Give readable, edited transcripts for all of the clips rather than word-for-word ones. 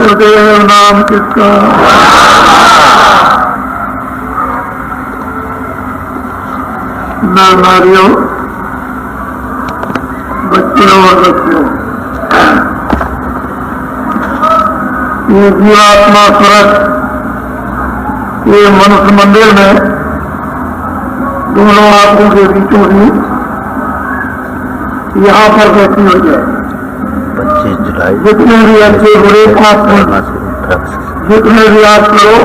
गुरुदेव नाम किसका। नर नारियों, बच्चों और बच्चों, ये जीवात्मा स्वर्ग ये मनुष्य मंदिर में दोनों आंखों के बीचों ही यहाँ पर बैठी हो जाए। जितने भी अच्छे बुरे पाप हैं, जितने भी आप करो,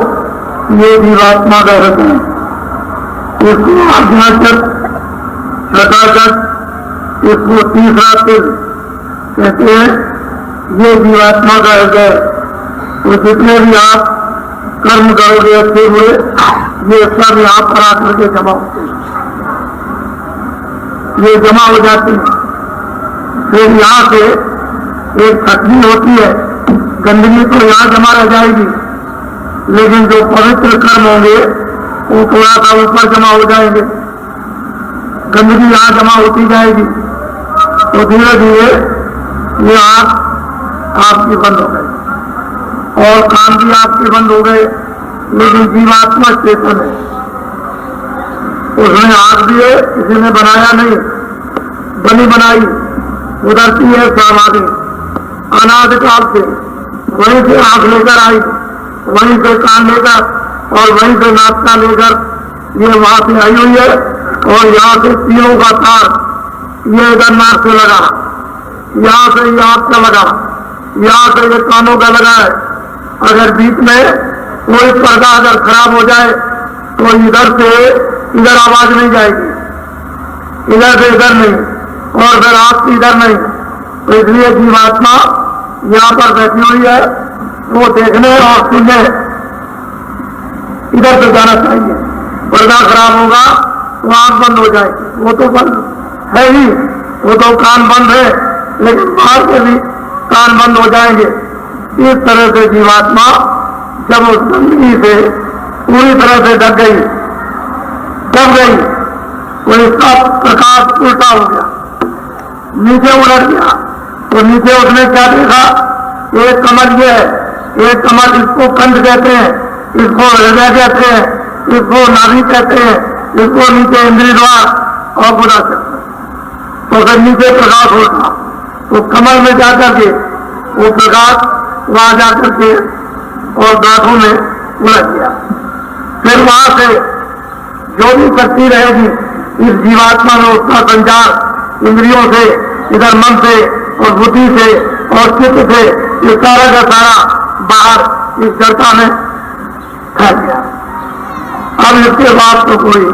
ये जीवात्मा का हृदय है। इसको आध्यात्मिक प्रकाशक, इसको तीसरा तिल कहते हैं। ये जीवात्मा का हृदय। तो जितने भी आप कर्म करोगे अच्छे बुरे, ये सब यहाँ पर आकर के जमा होते हैं, ये जमा हो जाते हैं। फिर यहाँ से एक खटनी होती है, गंदगी तो यहाँ जमा रह जाएगी, लेकिन जो पवित्र कर्म होंगे वो थोड़ा सा ऊपर जमा हो जाएंगे, गंदगी यहाँ जमा होती जाएगी। तो धीरे धीरे ये आंख आपकी बंद हो गई और कान भी आपके बंद हो गए, लेकिन जीवात्मा चेतन है। उसने आंख भी है, किसी ने बनाया नहीं, बनी बनाई उधरती है सर्वाधि अनादिकाल से। वहीं से आंख लेकर आई, वहीं से कान लेकर और वहीं से नाक लेकर ये वहां से आई हुई है। और यहाँ से तीनों का तार ये इधर नाक से लगा, यहाँ से ये आंख का लगा, यहाँ से ये कानों का लगा है। अगर बीच में कोई पर्दा अगर खराब हो जाए तो इधर से इधर आवाज नहीं जाएगी, इधर से इधर नहीं, और फिर आपकी इधर नहीं। तो इसलिए जीवात्मा यहाँ पर बैठी हुई है, वो देखने और सुनने इधर से जाना चाहिए। पर्दा खराब होगा तो आंख बंद हो जाएगी, वो तो बंद है ही, वो तो कान बंद है, लेकिन बाहर से भी कान बंद हो जाएंगे। इस तरह से जीवात्मा जब उस गंदगी से पूरी तरह से ढक गई, दब गई, तो इसका प्रकाश उल्टा हो गया, नीचे उलट गया। तो नीचे उसने क्या देखा, एक कमल ये है, एक कमल, इसको कंठ कहते हैं, इसको हृदय कहते हैं, इसको नाभि कहते हैं, इसको नीचे इंद्रिय द्वार और बुरा कहते हैं। तो फिर नीचे प्रकाश होता, तो कमल में जाकर के वो प्रकाश वहां जाकर के और गांठों में उलझ गया। फिर वहां से जो भी शक्ति रहेगी इस जीवात्मा में, उसका संचार इंद्रियों से, इधर मन से और बुद्धि से और चित्त से, ये सारा का सारा बाहर इस जड़ता में फैल गया। अब इसके बाद तो कोई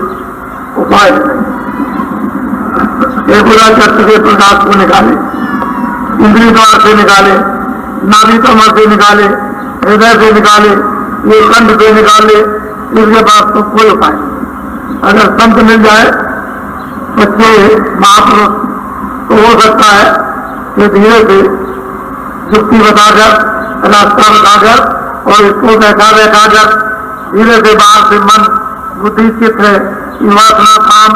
उपाय नहीं, पूरा चक्र के प्रकाश को निकाले, इंद्रिय द्वार से निकाले, नाभि कमल से निकाले, हृदय से निकाले, ये कंठ से निकाले, इसके बाद तो कोई उपाय नहीं। अगर संत मिल जाए सच्चे महापुरुष तो हो सकता है कि धीरे से युक्ति बताकर, रास्ता बताकर और इसको बैठा धीरे से बाहर से मन, बुद्धि, चित्त है, वासना, काम,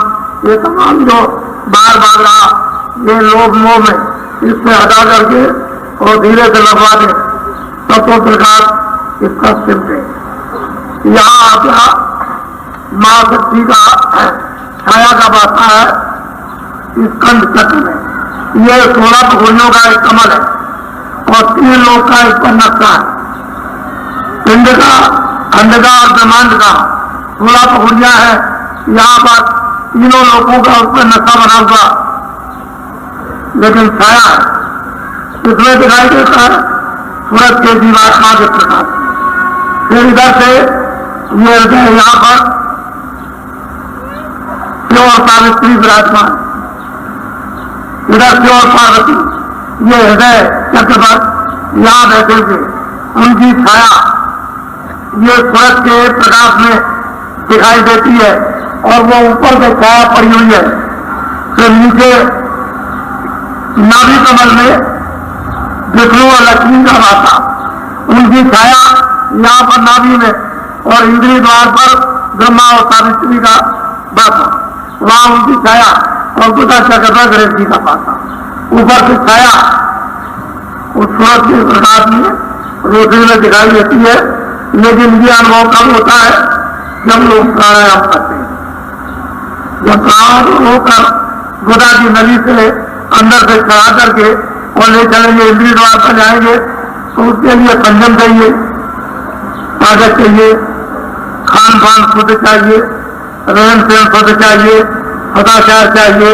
ये तमाम जो बार बार रहा ये लोभ मोह में, इससे हटा करके और धीरे से लगवा दे, तत्व प्रकाश इसका सिमटे। यहाँ आपका मां शक्ति का छाया का बाता है इस कंठ चक्र में। ये 16 भुजों का एक कमल है और 3 लोक का इस पर नक्शा है। पिंड का, खंड का और ब्रह्मांड का 16 भुजिया है। यहाँ पर तीनों लोगों का उस पर नक्शा बना हुआ, लेकिन छाया है इसमें दिखाई देता है सूरज के जीवात्मा के प्रकाश। फिर इधर से ये हृदय यहाँ पर शिव और सावित्री विराजमान, इधर शिव और पार्वती ये हृदय चक्र पर यहाँ बैठे थे, उनकी छाया ये सूरज के प्रकाश में दिखाई देती है और वो ऊपर से छाया पड़ी हुई है। फिर नीचे नाभि कमल में विष्णु और लक्ष्मी का वासा, उनकी छाया यहाँ पर नाभि में, और इंद्रिय द्वार पर ब्रह्मा और सावित्री का वासा, वहां उनकी छाया, और बुधा चक्र पर गणेश जी का वासा। ऊपर से छाया उस सूरज के प्रकाश में रोशनी में दिखाई देती है, लेकिन ये अनुभव कब होता है जब लोग प्राणायाम करते हैं। जब प्राणायाम होकर गुदा की नली से अंदर से चढ़ा करके और ले चलेंगे, इंद्रिय द्वार पर जाएंगे, तो उसके लिए संयम चाहिए, ताकत चाहिए, खान पान शुद्ध चाहिए, रहन सहन शुद्ध चाहिए, सदाचार चाहिए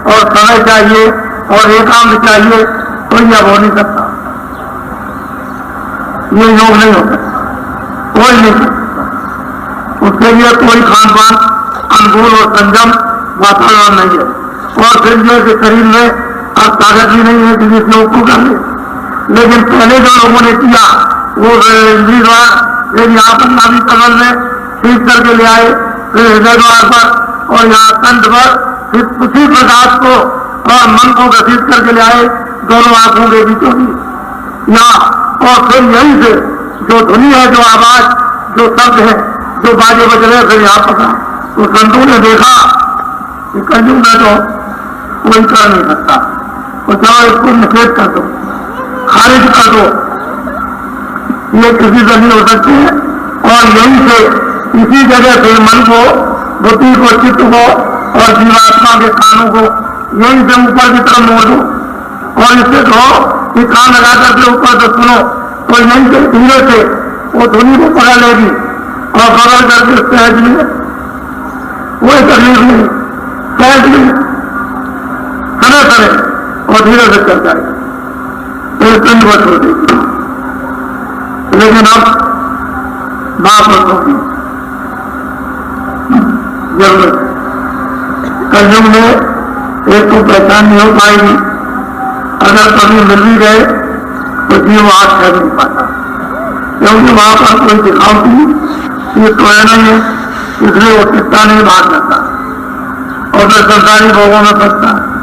और समय चाहिए और एकांत चाहिए। तो यह हो नहीं सकता, ये योग नहीं हो सकता, कोई नहीं कर सकता। उसके लिए कोई खान पान अनुकूल और संयम वातावरण नहीं है। और फिर जो कि शरीर में अब ताकत भी नहीं है कि जिस योग को कर ले। लेकिन पहले जो लोगों ने किया वो इंद्रिय द्वार एक यहाँ पर नाभि कमल में ठीक करके ले आए, फिर हृदय द्वार पर और यहाँ कंठ पर, फिर उसी प्रकाश को और मन को गठित करके ले आए दोनों आंखों के बीचों में यहाँ। और फिर यही से जो ध्वनि है, जो आवाज, जो शब्द है, जो बाजे बज रहे फिर यहाँ पता। तो संतों ने देखा कि कलयुग में तो कोई कर नहीं सकता, तो जाओ इसको निषेध कर दो, खारिज कर दो, ये किसी से नहीं हो सकती है। और यही से इसी जगह से मन को, बुद्धि को, चित्त को और जीवात्मा के कानों को यही से ऊपर की तरफ मोड़ दो और इससे कहो कि कान लगा करके ऊपर से सुनो, तो यही से धीरे से वो ध्वनि को पकड़ लेगी और पकड़ करके सहज में कोई तकलीफ नहीं, सहज में खड़े खड़े और धीरे से चल जाएगा, तो पिंड बच हो देगी। लेकिन अब महापुरुषों की जरूरत है। कलयुग में एक तो पहचान नहीं हो पाएगी, अगर कभी मिल भी गए तो जीव आज कर नहीं पाता, क्योंकि वहां पर कोई दिखावटी ये तो है नहीं है, इसलिए वो चित्ता नहीं भाग सकता और फिर संसारी भोगों में फंसता है।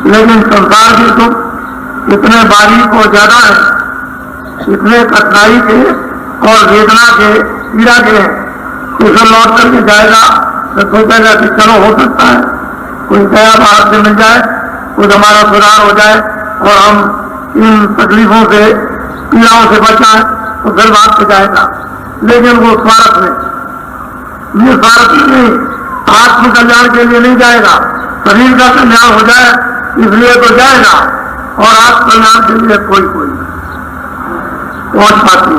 लेकिन संसार के दुख इतने बारीक और ज्यादा है, इतने कठिनाई के और वेदना के, पीड़ा के हैं, उसे लौट करके जाएगा तो सोचेगा कि चलो हो सकता है कोई दया बाहर से मिल जाए, कुछ हमारा सुधार हो जाए और हम इन तकलीफों से, पीड़ाओं से बचाएं, तो फिर बात पे जाएगा। लेकिन वो स्वार्थ में, ये स्वार्थ नहीं, आत्म कल्याण के लिए नहीं जाएगा, शरीर का कल्याण हो जाए इसलिए तो जाएगा, और आत्म कल्याण के लिए कोई कोई पहुंच पाते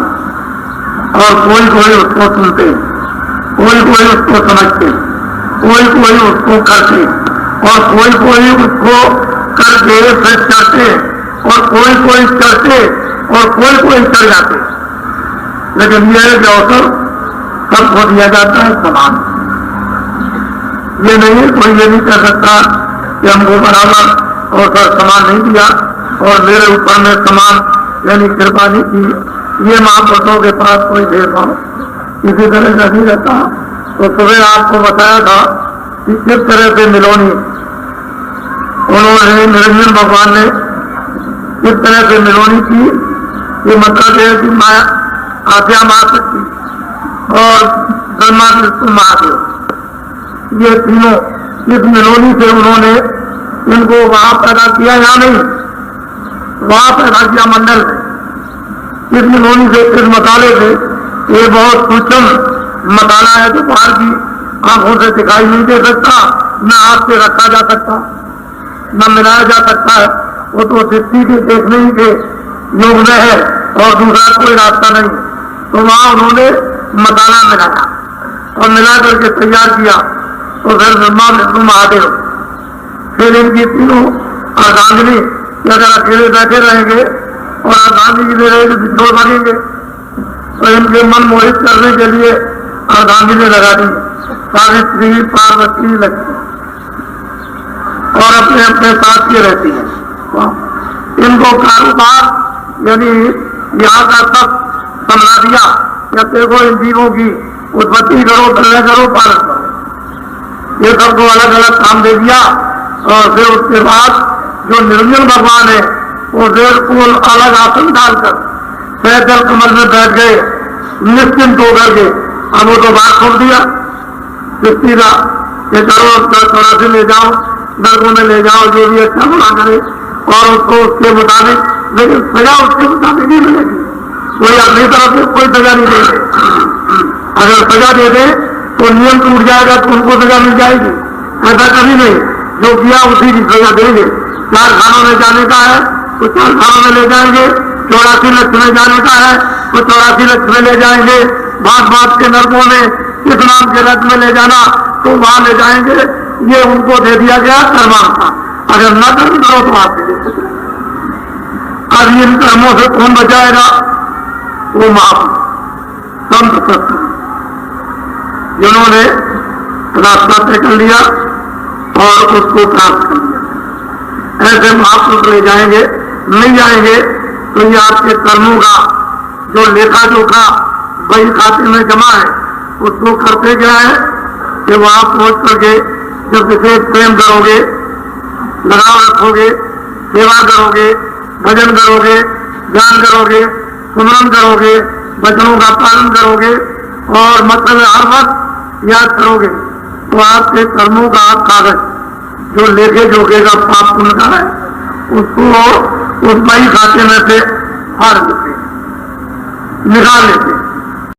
और कोई कोई उसको सुनते, कोई कोई उसको समझते, कोई कोई उसको करते और कोई कोई उसको करके फिर चढ़ते और कोई कोई चढ़ते और कोई कोई चढ़ जाते। लेकिन यह जो अवसर सबको दिया जाता है समान। ये नहीं, कोई ये नहीं कह सकता कि हमको बराबर और सर समान नहीं दिया और मेरे ऊपर में समान यानी कृपा नहीं की। ये महापुरुषों के पास कोई भेदभाव किसी तरह का नहीं रहता। तो सुबह आपको बताया था कि किस तरह से मिलोनी उन्होंने, निरंजन भगवान ने किस तरह से मिलोनी की। ये मतलब है कि माया आज्ञा माशक्ति और ब्रह्मा विष्णु महादेव, ये तीनों इस मिलोनी से उन्होंने इनको वहां पैदा किया, या नहीं वहां पैदा किया मंडल में। इस मिलोनी से, इस मसाले से, ये बहुत सूक्ष्म मसाला है जो बाहर की आंखों से दिखाई नहीं दे सकता, न हाथ से रखा जा सकता, न मिलाया जा सकता है। वो तो दृष्टि के देखने ही के योग में है और दूसरा कोई रास्ता नहीं। तो वहां उन्होंने मसाला मिलाया और मिला करके तैयार किया। तो फिर ब्रह्मा विष्णु महादेव, फिर इनकी तीनों अर्धांगिनी, अगर अकेले बैठे रहेंगे और अर्धांगिनी भी रहेंगे बिछोड़ बनेंगे, तो इनके मन मोहित करने के लिए अर्धांगिनी लगा दी, सावित्री, पार्वती, लक्ष्मी, और अपने अपने साथ ये रहती है। इनको कारोबार यानी यहाँ का सब समझा दिया, या देखो इन जीवों की उत्पत्ति करो, प्रलय करो, पालन करो, ये सबको अलग अलग काम दे दिया। और फिर उसके बाद जो निरंजन भगवान है वो बिल्कुल अलग आसन डालकर पैदल कमल में बैठ गए, निश्चिंत होकर के। अब वो तो बात खोल दिया सृष्टि का, ये करो, थोड़ा से ले जाओ, दर्दों में ले जाओ, जो भी अच्छा बना करे और उसको उसके मुताबिक, लेकिन सजा उसके मुताबिक ही मिलेगी। कोई अपनी तरफ से कोई सजा नहीं देंगे। अगर सजा दे दे तो नियम टूट जाएगा तो उनको सजा मिल जाएगी, ऐसा कभी नहीं। जो किया उसी की सजा देंगे। 4 खानों में जाने का है तो 4 खानों में ले जाएंगे, 84 लक्ष में जाने का है तो 84 लक्ष में ले जाएंगे, बात के नरकों में इस नाम के रथ में ले जाना तो वहां ले जाएंगे। ये उनको दे दिया गया कर्मांग का। अगर न कर्म करो तो आप दे सकते। अब इन कर्मों से कौन बचाएगा? वो महापुरुष संत सत्संग जिन्होंने रास्ता तय कर लिया और उसको प्राप्त कर लिया। ऐसे महापुरुष ले जाएंगे, नहीं जाएंगे तो ये आपके कर्मों का जो लेखा जोखा बही खाते में जमा है उसको करते क्या है कि वहां पहुंच करके जब विशेष प्रेम करोगे, लगाव रखोगे, सेवा करोगे, भजन करोगे, ज्ञान करोगे, सुमरन करोगे, वचनों का पालन करोगे और मतलब हर वक्त याद करोगे तो आपके कर्मों का कागज जो लेखे जोखे का पाप पुण्य का है उसको उस बही खाते में से हर निकाल लेते